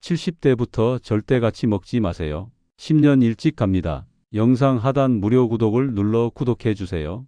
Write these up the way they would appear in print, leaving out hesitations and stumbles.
70대부터 절대 같이 먹지 마세요. 10년 일찍 갑니다. 영상 하단 무료 구독을 눌러 구독해 주세요.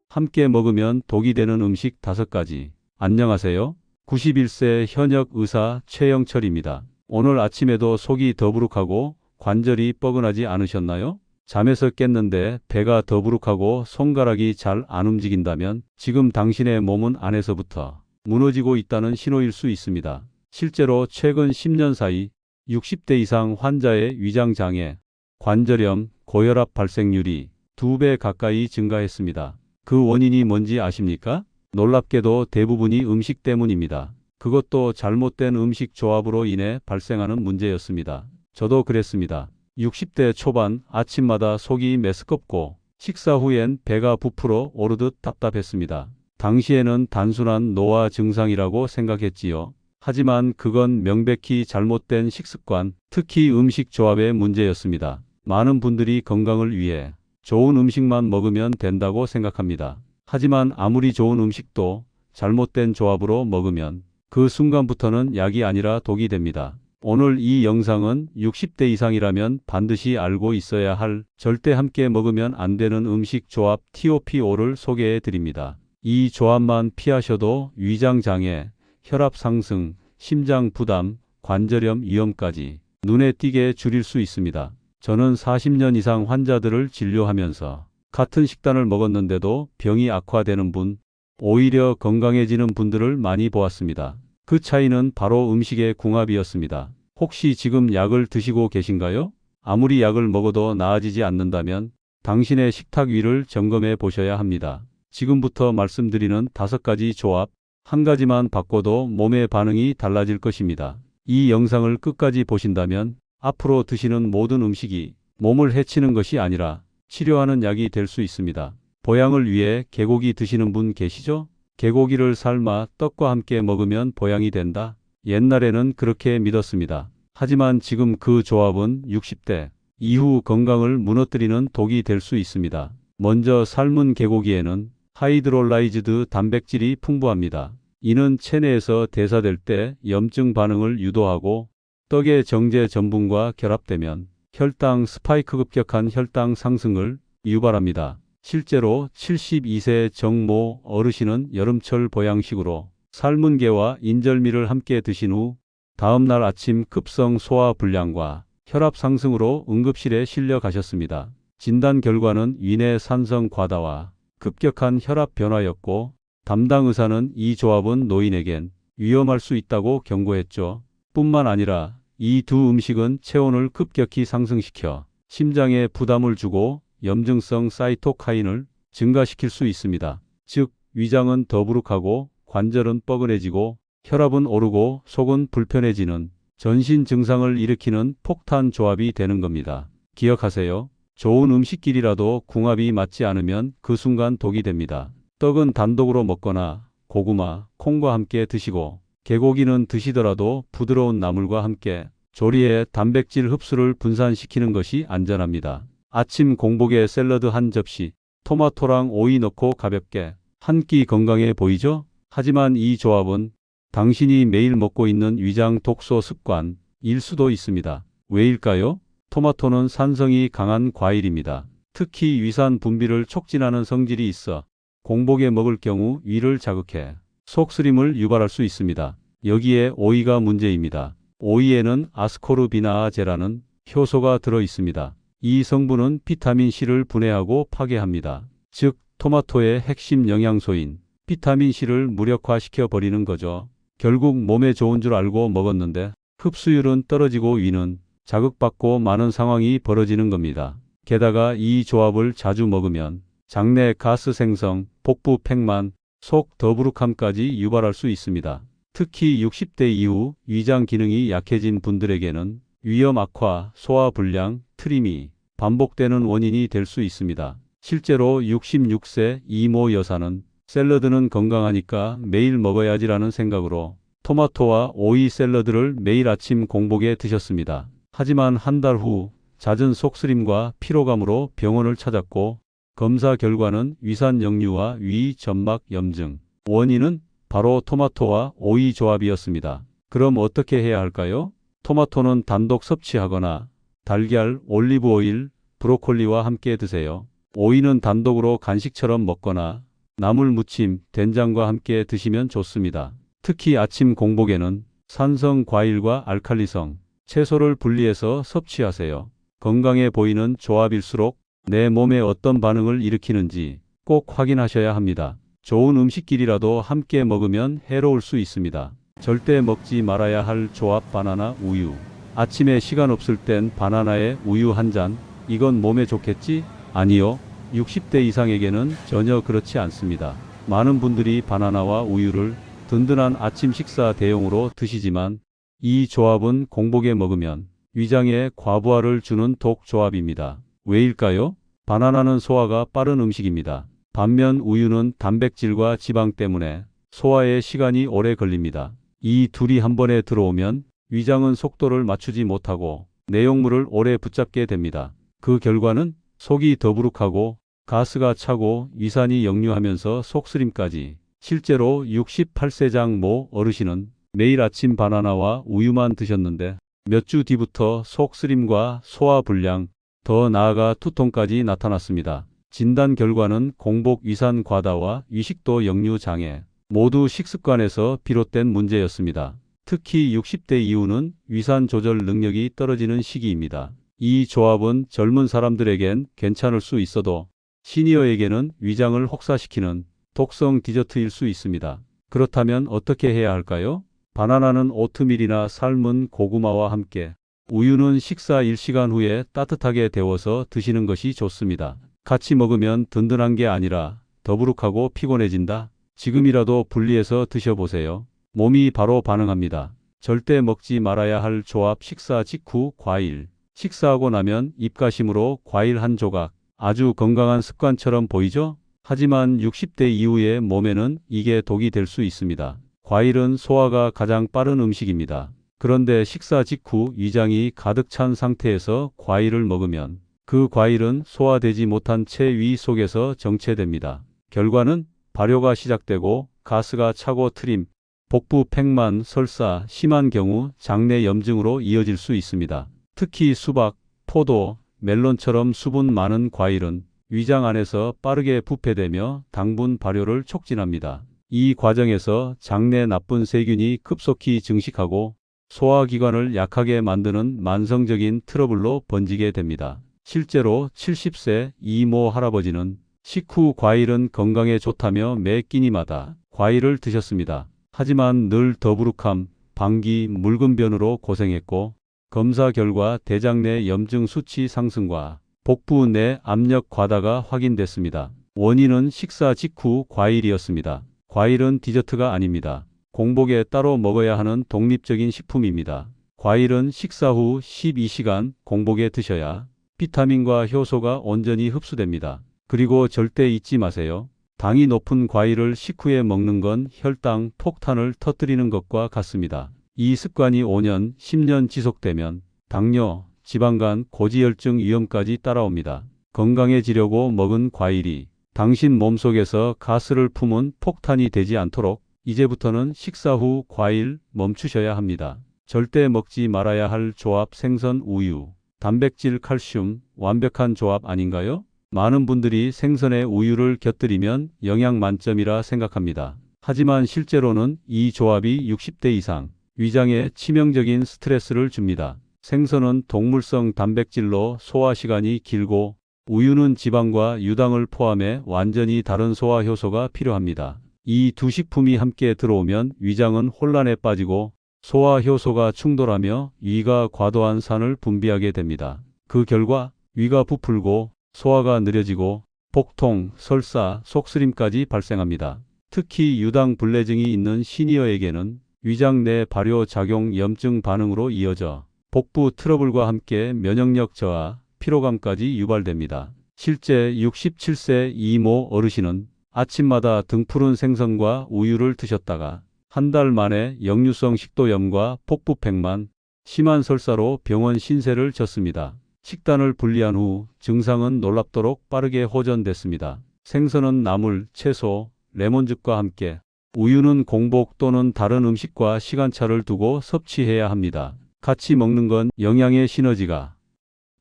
함께 먹으면 독이 되는 음식 5가지. 안녕하세요. 91세 현역 의사 최영철입니다. 오늘 아침에도 속이 더부룩하고 관절이 뻐근하지 않으셨나요? 잠에서 깼는데 배가 더부룩하고 손가락이 잘 안 움직인다면 지금 당신의 몸은 안에서부터 무너지고 있다는 신호일 수 있습니다. 실제로 최근 10년 사이 60대 이상 환자의 위장장애, 관절염, 고혈압 발생률이 2배 가까이 증가했습니다. 그 원인이 뭔지 아십니까? 놀랍게도 대부분이 음식 때문입니다. 그것도 잘못된 음식 조합으로 인해 발생하는 문제였습니다. 저도 그랬습니다. 60대 초반 아침마다 속이 메스껍고 식사 후엔 배가 부풀어 오르듯 답답했습니다. 당시에는 단순한 노화 증상이라고 생각했지요. 하지만 그건 명백히 잘못된 식습관, 특히 음식 조합의 문제였습니다. 많은 분들이 건강을 위해 좋은 음식만 먹으면 된다고 생각합니다. 하지만 아무리 좋은 음식도 잘못된 조합으로 먹으면 그 순간부터는 약이 아니라 독이 됩니다. 오늘 이 영상은 60대 이상이라면 반드시 알고 있어야 할 절대 함께 먹으면 안 되는 음식 조합 TOP5를 소개해 드립니다. 이 조합만 피하셔도 위장장애, 혈압 상승, 심장 부담, 관절염 위험까지 눈에 띄게 줄일 수 있습니다. 저는 40년 이상 환자들을 진료하면서 같은 식단을 먹었는데도 병이 악화되는 분, 오히려 건강해지는 분들을 많이 보았습니다. 그 차이는 바로 음식의 궁합이었습니다. 혹시 지금 약을 드시고 계신가요? 아무리 약을 먹어도 나아지지 않는다면 당신의 식탁 위를 점검해 보셔야 합니다. 지금부터 말씀드리는 5가지 조합, 한 가지만 바꿔도 몸의 반응이 달라질 것입니다. 이 영상을 끝까지 보신다면 앞으로 드시는 모든 음식이 몸을 해치는 것이 아니라 치료하는 약이 될 수 있습니다. 보양을 위해 개고기 드시는 분 계시죠? 개고기를 삶아 떡과 함께 먹으면 보양이 된다. 옛날에는 그렇게 믿었습니다. 하지만 지금 그 조합은 60대 이후 건강을 무너뜨리는 독이 될 수 있습니다. 먼저 삶은 개고기에는 하이드롤라이즈드 단백질이 풍부합니다. 이는 체내에서 대사될 때 염증 반응을 유도하고 떡의 정제 전분과 결합되면 혈당 스파이크 급격한 혈당 상승을 유발합니다. 실제로 72세 정모 어르신은 여름철 보양식으로 삶은 게와 인절미를 함께 드신 후 다음날 아침 급성 소화 불량과 혈압 상승으로 응급실에 실려 가셨습니다. 진단 결과는 위내 산성 과다와 급격한 혈압 변화였고 담당 의사는 이 조합은 노인에겐 위험할 수 있다고 경고했죠. 뿐만 아니라 이 두 음식은 체온을 급격히 상승시켜 심장에 부담을 주고 염증성 사이토카인을 증가시킬 수 있습니다. 즉, 위장은 더부룩하고 관절은 뻐근해지고 혈압은 오르고 속은 불편해지는 전신 증상을 일으키는 폭탄 조합이 되는 겁니다. 기억하세요. 좋은 음식끼리라도 궁합이 맞지 않으면 그 순간 독이 됩니다. 떡은 단독으로 먹거나 고구마, 콩과 함께 드시고 개고기는 드시더라도 부드러운 나물과 함께 조리해 단백질 흡수를 분산시키는 것이 안전합니다. 아침 공복에 샐러드 한 접시, 토마토랑 오이 넣고 가볍게 한 끼 건강해 보이죠? 하지만 이 조합은 당신이 매일 먹고 있는 위장 독소 습관일 수도 있습니다. 왜일까요? 토마토는 산성이 강한 과일입니다. 특히 위산 분비를 촉진하는 성질이 있어 공복에 먹을 경우 위를 자극해 속쓰림을 유발할 수 있습니다. 여기에 오이가 문제입니다. 오이에는 아스코르비나아제라는 효소가 들어 있습니다. 이 성분은 비타민C를 분해하고 파괴합니다. 즉, 토마토의 핵심 영양소인 비타민C를 무력화시켜 버리는 거죠. 결국 몸에 좋은 줄 알고 먹었는데 흡수율은 떨어지고 위는 자극받고 많은 상황이 벌어지는 겁니다. 게다가 이 조합을 자주 먹으면 장내 가스 생성, 복부 팽만, 속 더부룩함까지 유발할 수 있습니다. 특히 60대 이후 위장 기능이 약해진 분들에게는 위염 악화, 소화 불량, 트림이 반복되는 원인이 될 수 있습니다. 실제로 66세 이모 여사는 샐러드는 건강하니까 매일 먹어야지라는 생각으로 토마토와 오이 샐러드를 매일 아침 공복에 드셨습니다. 하지만 한 달 후 잦은 속쓰림과 피로감으로 병원을 찾았고 검사 결과는 위산 역류와 위 점막 염증. 원인은 바로 토마토와 오이 조합이었습니다. 그럼 어떻게 해야 할까요? 토마토는 단독 섭취하거나 달걀, 올리브 오일, 브로콜리와 함께 드세요. 오이는 단독으로 간식처럼 먹거나 나물 무침, 된장과 함께 드시면 좋습니다. 특히 아침 공복에는 산성 과일과 알칼리성, 채소를 분리해서 섭취하세요. 건강해 보이는 조합일수록 내 몸에 어떤 반응을 일으키는지 꼭 확인하셔야 합니다. 좋은 음식끼리라도 함께 먹으면 해로울 수 있습니다. 절대 먹지 말아야 할 조합 바나나 우유. 아침에 시간 없을 땐 바나나에 우유 한 잔. 이건 몸에 좋겠지? 아니요. 60대 이상에게는 전혀 그렇지 않습니다. 많은 분들이 바나나와 우유를 든든한 아침 식사 대용으로 드시지만 이 조합은 공복에 먹으면 위장에 과부하를 주는 독 조합입니다. 왜일까요? 바나나는 소화가 빠른 음식입니다. 반면 우유는 단백질과 지방 때문에 소화에 시간이 오래 걸립니다. 이 둘이 한 번에 들어오면 위장은 속도를 맞추지 못하고 내용물을 오래 붙잡게 됩니다. 그 결과는 속이 더부룩하고 가스가 차고 위산이 역류하면서 속쓰림까지. 실제로 68세장 모 어르신은 매일 아침 바나나와 우유만 드셨는데 몇 주 뒤부터 속쓰림과 소화불량, 더 나아가 두통까지 나타났습니다. 진단 결과는 공복 위산 과다와 위식도 역류 장애, 모두 식습관에서 비롯된 문제였습니다. 특히 60대 이후는 위산 조절 능력이 떨어지는 시기입니다. 이 조합은 젊은 사람들에겐 괜찮을 수 있어도 시니어에게는 위장을 혹사시키는 독성 디저트일 수 있습니다. 그렇다면 어떻게 해야 할까요? 바나나는 오트밀이나 삶은 고구마와 함께, 우유는 식사 1시간 후에 따뜻하게 데워서 드시는 것이 좋습니다. 같이 먹으면 든든한 게 아니라 더부룩하고 피곤해진다? 지금이라도 분리해서 드셔보세요. 몸이 바로 반응합니다. 절대 먹지 말아야 할 조합. 식사 직후 과일. 식사하고 나면 입가심으로 과일 한 조각. 아주 건강한 습관처럼 보이죠? 하지만 60대 이후의 몸에는 이게 독이 될 수 있습니다. 과일은 소화가 가장 빠른 음식입니다. 그런데 식사 직후 위장이 가득 찬 상태에서 과일을 먹으면 그 과일은 소화되지 못한 채 위 속에서 정체됩니다. 결과는 발효가 시작되고 가스가 차고 트림, 복부 팽만, 설사, 심한 경우 장내 염증으로 이어질 수 있습니다. 특히 수박, 포도, 멜론처럼 수분 많은 과일은 위장 안에서 빠르게 부패되며 당분 발효를 촉진합니다. 이 과정에서 장내 나쁜 세균이 급속히 증식하고 소화기관을 약하게 만드는 만성적인 트러블로 번지게 됩니다. 실제로 70세 이모 할아버지는 식후 과일은 건강에 좋다며 매 끼니마다 과일을 드셨습니다. 하지만 늘 더부룩함, 방기, 묽은 변으로 고생했고 검사 결과 대장 내 염증 수치 상승과 복부 내 압력 과다가 확인됐습니다. 원인은 식사 직후 과일이었습니다. 과일은 디저트가 아닙니다. 공복에 따로 먹어야 하는 독립적인 식품입니다. 과일은 식사 후 12시간 공복에 드셔야 비타민과 효소가 온전히 흡수됩니다. 그리고 절대 잊지 마세요. 당이 높은 과일을 식후에 먹는 건 혈당 폭탄을 터뜨리는 것과 같습니다. 이 습관이 5년, 10년 지속되면 당뇨, 지방간, 고지혈증 위험까지 따라옵니다. 건강해지려고 먹은 과일이 당신 몸속에서 가스를 품은 폭탄이 되지 않도록 이제부터는 식사 후 과일 멈추셔야 합니다. 절대 먹지 말아야 할 조합. 생선, 우유, 단백질, 칼슘, 완벽한 조합 아닌가요? 많은 분들이 생선에 우유를 곁들이면 영양 만점이라 생각합니다. 하지만 실제로는 이 조합이 60대 이상 위장에 치명적인 스트레스를 줍니다. 생선은 동물성 단백질로 소화 시간이 길고 우유는 지방과 유당을 포함해 완전히 다른 소화 효소가 필요합니다. 이 두 식품이 함께 들어오면 위장은 혼란에 빠지고 소화 효소가 충돌하며 위가 과도한 산을 분비하게 됩니다. 그 결과 위가 부풀고 소화가 느려지고 복통, 설사, 속쓰림까지 발생합니다. 특히 유당 불내증이 있는 시니어에게는 위장 내 발효 작용 염증 반응으로 이어져 복부 트러블과 함께 면역력 저하, 피로감까지 유발됩니다. 실제 67세 이모 어르신은 아침마다 등푸른 생선과 우유를 드셨다가 한 달 만에 역류성 식도염과 복부 팽만, 심한 설사로 병원 신세를 졌습니다. 식단을 분리한 후 증상은 놀랍도록 빠르게 호전됐습니다. 생선은 나물, 채소, 레몬즙과 함께, 우유는 공복 또는 다른 음식과 시간차를 두고 섭취해야 합니다. 같이 먹는 건 영양의 시너지가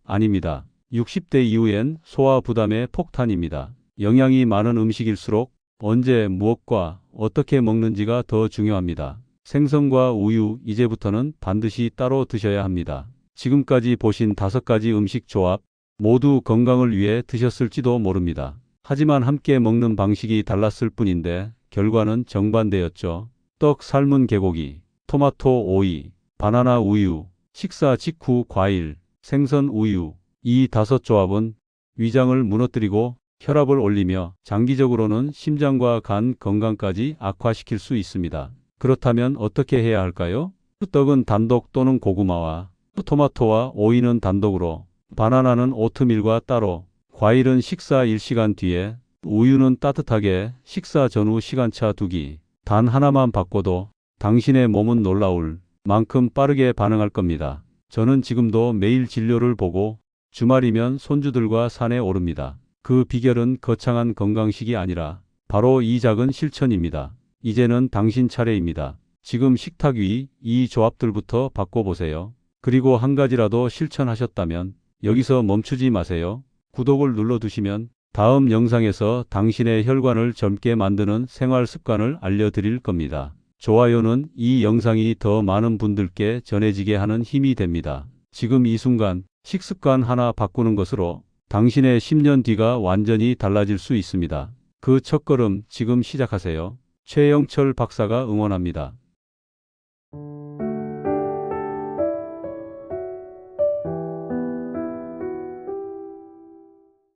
아닙니다. 60대 이후엔 소화 부담의 폭탄입니다. 영양이 많은 음식일수록 언제 무엇과 어떻게 먹는지가 더 중요합니다. 생선과 우유 이제부터는 반드시 따로 드셔야 합니다. 지금까지 보신 5가지 음식 조합 모두 건강을 위해 드셨을지도 모릅니다. 하지만 함께 먹는 방식이 달랐을 뿐인데 결과는 정반대였죠. 떡, 삶은 개고기, 토마토, 오이, 바나나 우유, 식사 직후 과일, 생선 우유. 이 5조합은 위장을 무너뜨리고 혈압을 올리며 장기적으로는 심장과 간 건강까지 악화시킬 수 있습니다. 그렇다면 어떻게 해야 할까요? 떡은 단독 또는 고구마와, 토마토와 오이는 단독으로, 바나나는 오트밀과 따로, 과일은 식사 1시간 뒤에, 우유는 따뜻하게 식사 전후 시간차 두기. 단 하나만 바꿔도 당신의 몸은 놀라울 만큼 빠르게 반응할 겁니다. 저는 지금도 매일 진료를 보고 주말이면 손주들과 산에 오릅니다. 그 비결은 거창한 건강식이 아니라 바로 이 작은 실천입니다. 이제는 당신 차례입니다. 지금 식탁 위 이 조합들부터 바꿔보세요. 그리고 한 가지라도 실천하셨다면 여기서 멈추지 마세요. 구독을 눌러두시면 다음 영상에서 당신의 혈관을 젊게 만드는 생활 습관을 알려드릴 겁니다. 좋아요는 이 영상이 더 많은 분들께 전해지게 하는 힘이 됩니다. 지금 이 순간 식습관 하나 바꾸는 것으로 당신의 10년 뒤가 완전히 달라질 수 있습니다. 그 첫걸음 지금 시작하세요. 최영철 박사가 응원합니다.